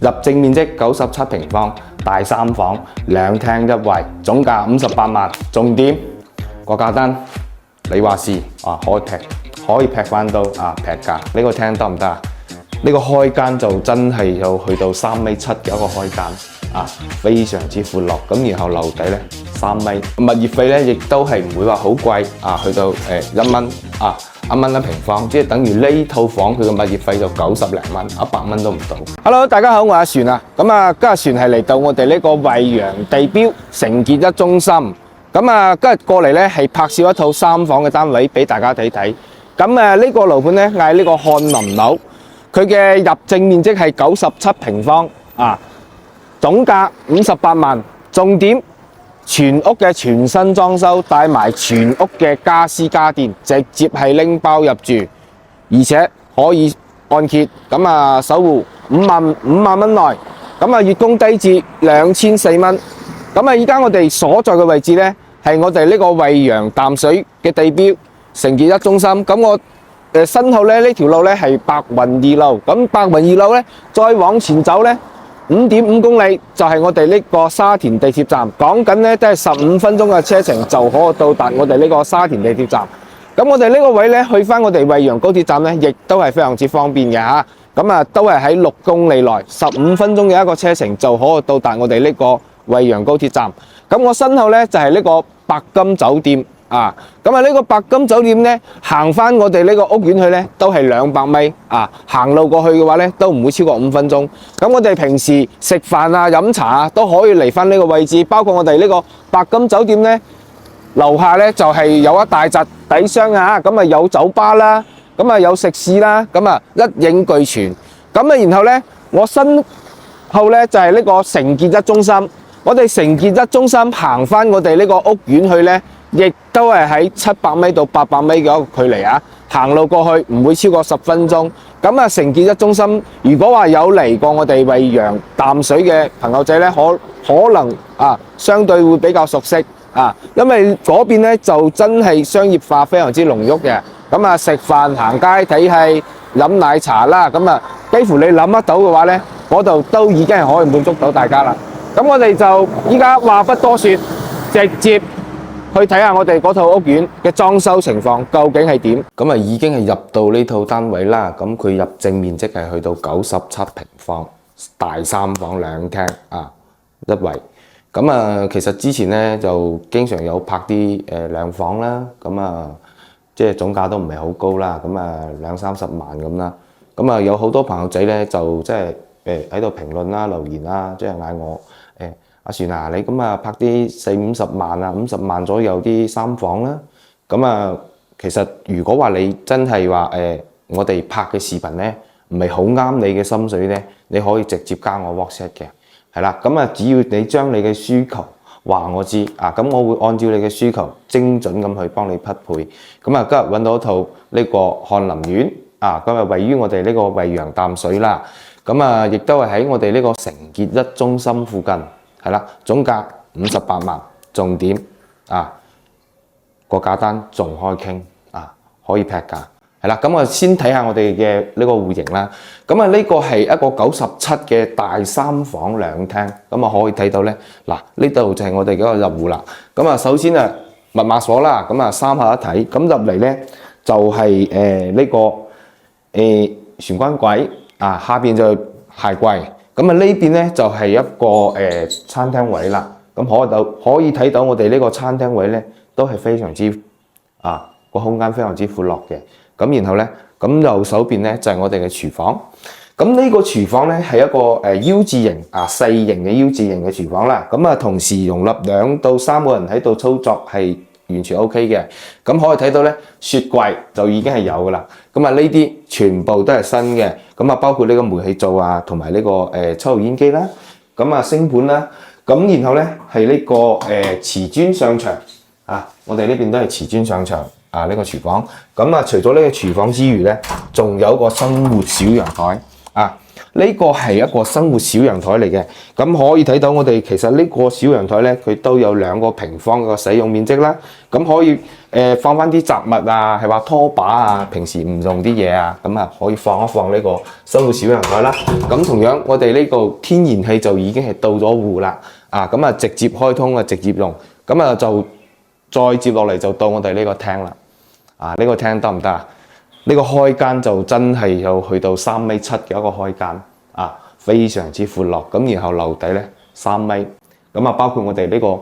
入正面積97平方，大3房2廳1衛，總價58萬。重點個價單你話是啊，可以劈翻到啊劈價。呢個廳得唔得啊？呢個開間就真係有去到3.7米嘅一個開間啊，非常之闊落。咁然後樓底咧3米，物業費咧亦都係唔會話好貴啊，去到1蚊啊，1蚊一平方，即係等於呢套房佢嘅物業費就90零蚊，100蚊都唔到。Hello， 大家好，我係阿船啊。咁啊，今日船係嚟到我哋呢個惠陽地標成傑一中心。咁啊，今日過嚟咧係拍攝一套3房嘅單位俾大家睇睇。咁呢個樓盤咧嗌呢個翰林樓。佢嘅入正面積係97平方啊，總價58萬。重點全屋嘅全新裝修，帶埋全屋嘅家私家電，直接係拎包入住，而且可以按揭。咁啊，首付5萬蚊內，咁啊月供低至2400蚊。咁啊，依家我哋所在嘅位置咧，係我哋呢個惠陽淡水嘅地標成傑一中心。咁我身後咧呢條路咧係白雲2路，咁白雲2路咧再往前走咧5.5公里就係我哋呢個沙田地鐵站，講緊咧都係15分鐘嘅車程就可到達我哋呢個沙田地鐵站。咁我哋呢個位咧去翻我哋惠陽高鐵站咧，亦都係非常之方便嘅嚇。咁啊都係喺6公里內15分鐘嘅一個車程就可到達我哋呢個惠陽高鐵站。咁我身後咧就係呢個白金酒店。啊，咁啊呢個白金酒店咧，行翻我哋呢個屋苑去咧，都係200米啊，行路過去嘅話咧，都唔會超過5分鐘。咁我哋平時食飯啊、飲茶啊，都可以嚟翻呢個位置。包括我哋呢個白金酒店咧，樓下咧就係有一大宅底商啊，咁啊有酒吧啦，咁啊有食肆啦，咁啊一應俱全。咁啊然後咧，我身後咧就係呢個成傑一中心。我哋成傑一中心行翻我哋呢個屋苑去咧，亦都係喺700米到800米嘅一個距離啊，行路過去唔會超過10分鐘。咁啊，成傑一中心，如果話有嚟過我哋惠陽淡水嘅朋友仔咧，可能啊，相對會比較熟悉啊，因為嗰邊咧就真係商業化非常之濃郁嘅。咁啊，食飯、行街、睇戲、飲奶茶啦，咁啊，幾乎你諗得到嘅話咧，嗰度都已經係可以滿足到大家啦。咁我哋就依家話不多說，直接去睇下我哋嗰套屋苑嘅裝修情況究竟係點。咁啊已經係入到呢套單位啦。咁佢入正面積係去到97平方，大3房2廳啊1衛。咁啊其實之前咧就經常有拍啲兩房啦。咁啊即係總價都唔係好高啦。咁啊20-30萬咁啦。咁啊有好多朋友仔咧就即係喺度評論啦、留言啦，即係嗌我阿船啊，你咁啊拍啲40-50萬啊50萬左右啲3房啦。咁啊其實如果話你真係話我哋拍嘅視頻咧唔係好啱你嘅心水咧，你可以直接加我 WhatsApp 嘅，係啦。咁啊只要你將你嘅需求話我知啊，咁我會按照你嘅需求精準咁去幫你匹配。咁啊今日揾到一套呢個翰林苑啊，今日位於我哋呢個惠陽淡水啦。咁啊亦都係喺我哋呢個成傑一中心附近。係啦，總價58萬。重點啊，個價單仲可以傾啊，可以劈價。係啦，咁我先睇下我哋嘅呢個戶型啦。咁啊，呢個係一個97嘅大3房2廳。咁啊，可以睇到咧，嗱呢度就係我哋嗰個入戶啦。咁啊，首先啊，密碼鎖啦，咁啊3下一體。咁入嚟咧就係呢個玄關櫃啊，下邊就鞋櫃。咁啊呢邊咧就係一個餐廳位啦，咁可以睇到我哋呢個餐廳位咧都係非常之個空間非常之闊落嘅。咁然後咧咁右手邊咧就係我哋嘅廚房。咁呢個廚房咧係一個U 字型細型嘅 U 字型嘅廚房啦。咁啊同時容納2到3個人喺度操作係完全 OK 嘅。咁可以睇到咧，雪櫃就已經係有噶啦。咁啊呢啲全部都係新嘅。咁啊包括呢個煤氣灶啊，同埋呢個抽油煙機啦。咁啊星盤啦。咁然後咧係呢個瓷磚上牆啊，我哋呢邊都係瓷磚上牆啊呢個廚房。咁啊除咗呢個廚房之餘咧，仲有個生活小陽台啊。呢個係一個生活小陽台嚟嘅，咁可以睇到我哋其實呢個小陽台咧，佢都有2個平方嘅使用面積啦。咁可以放翻啲雜物啊，係話拖把啊，平時唔用啲嘢啊，咁啊可以放一放呢個生活小陽台啦。咁同樣我哋呢個天然氣就已經係到咗戶啦，咁啊直接開通啊，直接用，咁啊就再接落嚟就到我哋呢個廳啦。呢個廳得唔得啊？呢個開間就真係有去到3.7米嘅一個開間，非常之闊落。咁然後樓底咧3米，咁啊包括我哋呢個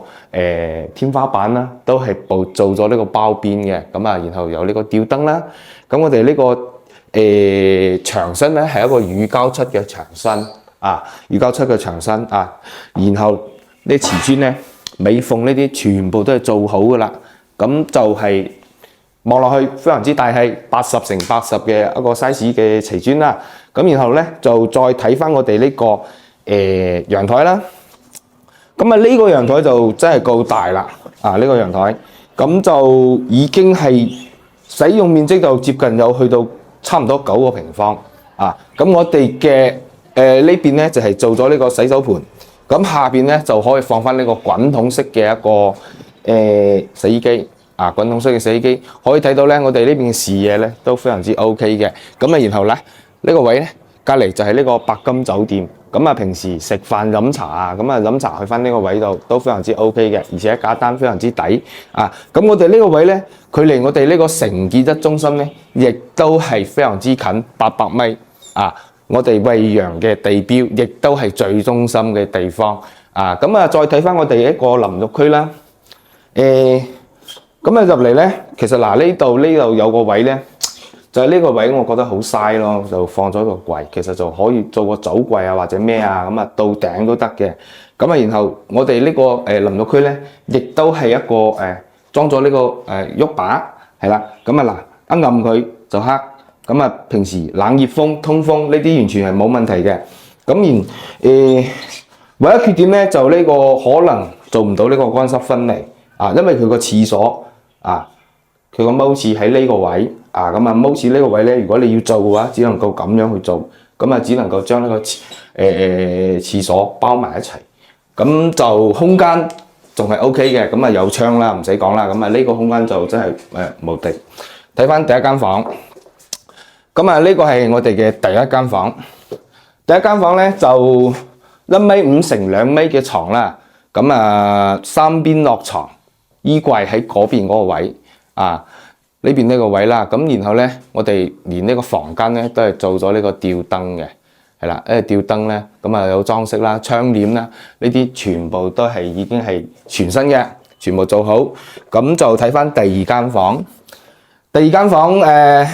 天花板啦，都係做咗呢個包邊嘅。咁啊，然後有呢個吊燈啦。咁我哋呢個牆身咧係一個乳膠漆嘅牆身，乳膠漆嘅牆身啊。然後呢瓷磚咧尾縫呢啲全部都係做好噶啦。咁就係望落去非常之大氣，80乘80嘅一個 size 嘅瓷磚啦。咁然後咧就再睇翻我哋呢個陽台啦。咁啊呢個陽台就真係夠大啦。呢個陽台咁就已經係使用面積就接近有去到差唔多9個平方。咁我哋嘅呢邊咧就係做咗呢個洗手盆。咁下邊咧就可以放翻呢個滾筒式嘅一個洗衣機。滾筒式嘅洗衣機可以睇到咧，我哋呢邊嘅視野咧都非常之 OK 嘅。咁啊，然後咧呢個位咧隔離就係呢個白金酒店。咁啊，平時食飯飲茶啊，咁啊飲茶去翻呢個位度都非常之 OK 嘅，而且價單非常之抵。咁我哋呢個位咧，距離我哋呢個城建一中心咧，亦都係非常之近，800米。我哋惠陽嘅地標，亦都係最中心嘅地方。咁啊，再睇翻我哋一個淋浴區啦。咁啊入嚟咧，其實呢度有個位咧，就係呢個位，我覺得好嘥咯，就放咗個櫃，其實就可以做個酒櫃啊或者咩啊，咁啊到頂都得嘅。咁啊，然後我哋呢個淋浴區咧，亦都係一個裝咗呢個浴把，係啦。咁啊一按佢就黑。咁啊，平時冷熱風通風呢啲完全係冇問題嘅。咁唯一缺點咧就呢個可能做唔到呢個乾濕分離因為佢個廁所佢個踎廁喺呢個位咁啊踎廁呢個位咧，如果你要做嘅話，只能夠咁樣去做，咁啊只能夠將呢個廁所包埋一齊，咁就空間仲係 OK 嘅，咁啊有窗啦，唔使講啦，咁啊呢個空間就真係無敵。睇翻第一間房，咁啊呢個係我哋嘅第一間房。第一間房咧就1.5米乘2米嘅床啦，咁啊3邊落床，衣櫃喺嗰邊嗰個位呢邊呢個位啦。咁然後咧，我哋連呢個房間咧都係做咗呢個吊燈嘅，係啦，吊燈咧咁啊有裝飾啦、窗簾啦，呢啲全部都係已經係全新嘅，全部做好。咁就睇翻第二間房。第二間房呢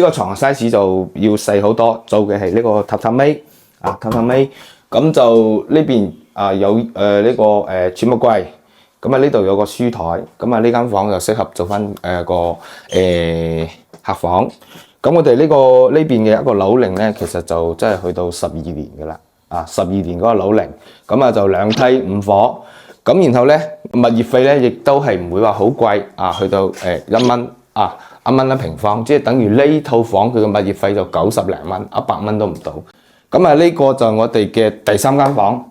個床 size 就要細好多，做嘅係呢個榻榻米榻榻米。咁就呢邊有呢個儲物櫃。咁啊呢度有個書台，咁啊呢間房就適合做翻個客房。咁我哋呢邊嘅一個樓齡咧，其實就真係去到12年噶啦，12年嗰個樓齡。咁啊就2梯5伙。咁然後咧物業費咧亦都係唔會話好貴去到1蚊1蚊一平方，即係等於呢套房佢嘅物業費就90零蚊，100蚊都唔到。咁啊呢個就我哋嘅第三間房。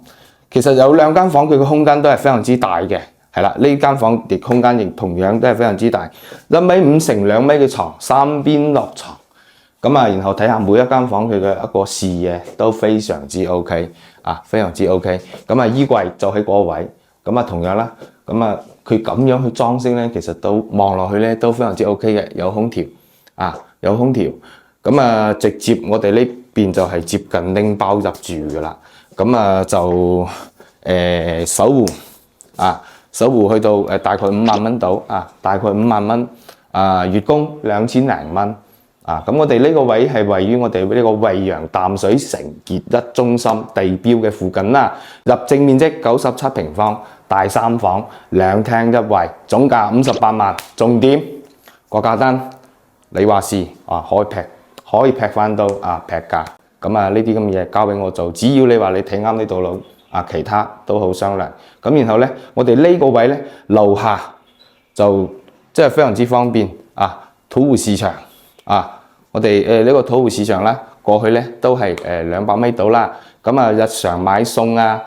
其實有2間房佢嘅空間都係非常之大嘅。係啦，呢間房亦空間亦同樣都係非常之大，1.5米乘2米嘅床，3邊落床。咁然後睇下每一間房佢嘅一個視野都非常之 OK 非常之 OK。咁衣櫃就喺嗰個位。咁同樣啦，佢咁樣去裝飾咧，其實都望落去咧都非常之 OK 嘅，有空調有空調。咁直接我哋呢邊就係接近拎包入住噶啦。咁就守護守護去到大概5萬蚊到大概5萬蚊月供2000零蚊咁我哋呢個位係位於我哋呢個惠陽淡水城建一中心地標嘅附近啦。入證面積97平方，大3房2廳1衛，總價58萬。重點個價單你話事可以劈翻到劈價。咁呢啲咁嘅嘢交俾我做，只要你話你睇啱呢道路其他都好商量。咁然後咧，我哋呢個位咧樓下就即係非常之方便土湖市場我哋呢個土湖市場啦，過去咧都係200米到啦。咁啊，日常買餸啊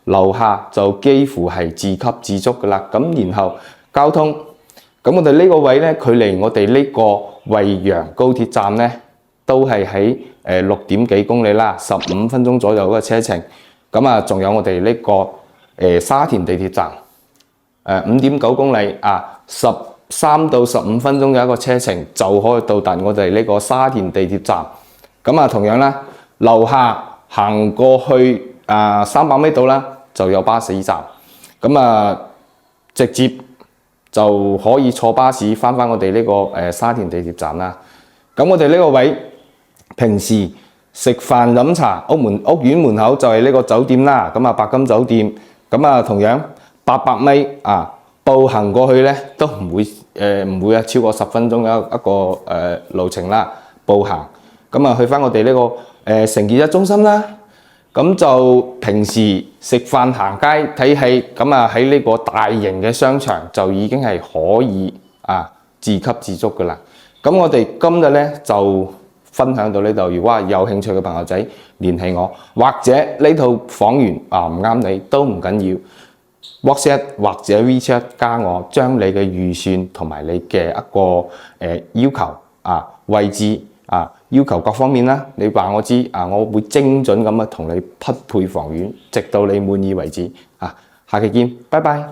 樓下就幾乎係自給自足噶啦。咁然後交通，咁我哋呢個位咧，距離我哋呢個惠陽高鐵站咧，都係喺6點幾公里啦，15分鐘左右嗰個車程。咁啊，仲有我哋呢個沙田地鐵站，5點9公里啊，13到15分鐘嘅一個車程就可以到達我哋呢個沙田地鐵站。咁啊，同樣啦，樓下行過去300米度啦，就有巴士站。咁啊，直接就可以坐巴士翻我哋呢個沙田地鐵站啦。咁我哋呢個位平時食飯飲茶，屋苑門口就係呢個酒店啦。咁啊，白金酒店。咁啊，同樣800米步行過去咧都唔會超過10分鐘嘅一個路程啦。步行咁啊，去翻我哋呢個承建一中心啦。咁就平時食飯行街睇戲，咁啊喺呢個大型嘅商場就已經係可以自給自足噶啦。咁我哋今日咧就分享到呢度。如果有興趣嘅朋友仔聯繫我，或者呢套房源唔啱你都唔緊要，WhatsApp 或者 WeChat 加我，將你嘅預算同埋你嘅一個要求位置要求各方面啦，你話我知我會精準咁同你匹配房源，直到你滿意為止。下期見，拜拜。